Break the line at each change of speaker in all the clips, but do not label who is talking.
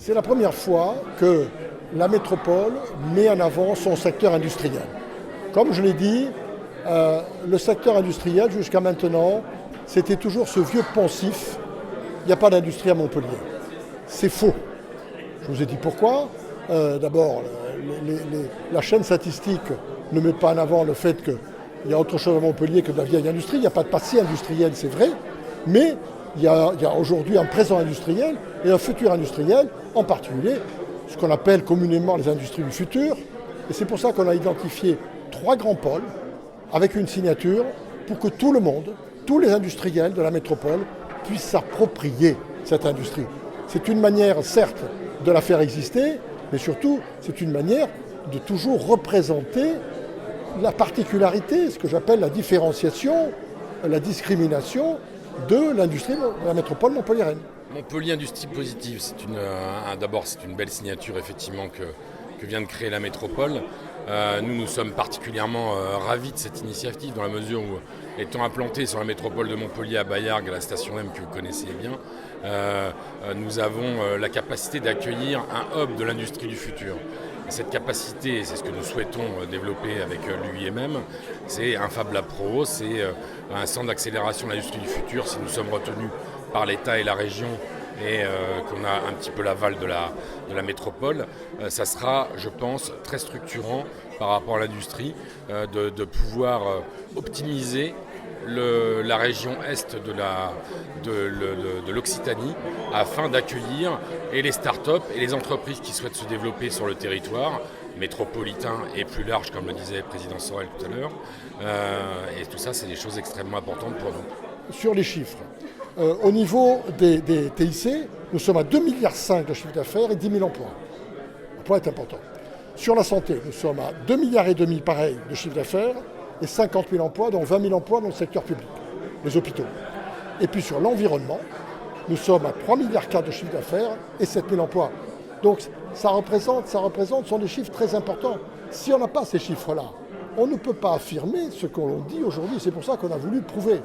C'est la première fois que la métropole met en avant son secteur industriel. Comme je l'ai dit, le secteur industriel jusqu'à maintenant, c'était toujours ce vieux poncif, il n'y a pas d'industrie à Montpellier. C'est faux. Je vous ai dit pourquoi. D'abord, la chaîne statistique ne met pas en avant le fait qu'il y a autre chose à Montpellier que de la vieille industrie. Il n'y a pas de passé industriel, c'est vrai, mais il y a aujourd'hui un présent industriel et un futur industriel, en particulier ce qu'on appelle communément les industries du futur. Et c'est pour ça qu'on a identifié 3 grands pôles avec une signature pour que tout le monde, tous les industriels de la métropole puissent s'approprier cette industrie. C'est une manière, certes, de la faire exister, mais surtout, c'est une manière de toujours représenter la particularité, ce que j'appelle la différenciation, la discrimination de l'industrie de la métropole montpelliéraine.
Montpellier Industrie Positive, d'abord c'est une belle signature effectivement que vient de créer la métropole. Nous sommes particulièrement ravis de cette initiative dans la mesure où, étant implanté sur la métropole de Montpellier à Baillargues, à la station M que vous connaissez bien, nous avons la capacité d'accueillir un hub de l'industrie du futur. Et cette capacité, c'est ce que nous souhaitons développer avec l'UIMM, c'est un Fab Lab Pro, c'est un centre d'accélération de l'industrie du futur. Si nous sommes retenus par l'État et la région et qu'on a un petit peu l'aval de la métropole, ça sera, je pense, très structurant par rapport à l'industrie, de pouvoir optimiser la région est de l'Occitanie afin d'accueillir et les start-up et les entreprises qui souhaitent se développer sur le territoire métropolitain et plus large, comme le disait le président Sorel tout à l'heure. Et tout ça, c'est des choses extrêmement importantes pour nous.
Sur les chiffres, au niveau des TIC, nous sommes à 2,5 milliards de chiffre d'affaires et 10 000 emplois. L'emploi est important. Sur la santé, nous sommes à 2,5 milliards pareil de chiffre d'affaires et 50 000 emplois, dont 20 000 emplois dans le secteur public, les hôpitaux. Et puis sur l'environnement, nous sommes à 3,4 milliards de chiffre d'affaires et 7 000 emplois. Donc ça représente, ce sont des chiffres très importants. Si on n'a pas ces chiffres-là, on ne peut pas affirmer ce qu'on dit aujourd'hui. C'est pour ça qu'on a voulu prouver.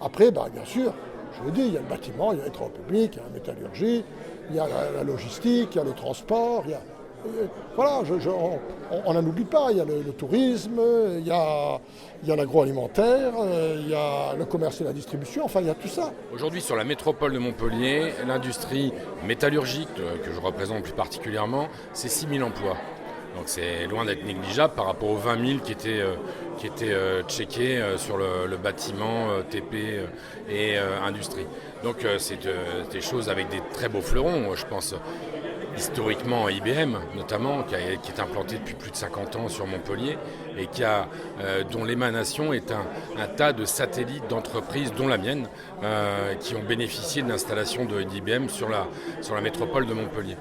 Après, bien sûr, je l'ai dit, il y a le bâtiment, il y a les travaux publics, il y a la métallurgie, il y a la logistique, il y a le transport, il y a... Voilà, on n'en oublie pas, il y a le tourisme, il y a l'agroalimentaire, il y a le commerce et la distribution, enfin il y a tout ça.
Aujourd'hui sur la métropole de Montpellier, l'industrie métallurgique que je représente plus particulièrement, c'est 6 000 emplois. Donc c'est loin d'être négligeable par rapport aux 20 000 qui étaient checkés sur le bâtiment, TP et industrie. Donc c'est des choses avec des très beaux fleurons, je pense. Historiquement IBM notamment, qui est implanté depuis plus de 50 ans sur Montpellier et dont l'émanation est un tas de satellites d'entreprises, dont la mienne, qui ont bénéficié de l'installation d'IBM sur la métropole de Montpellier.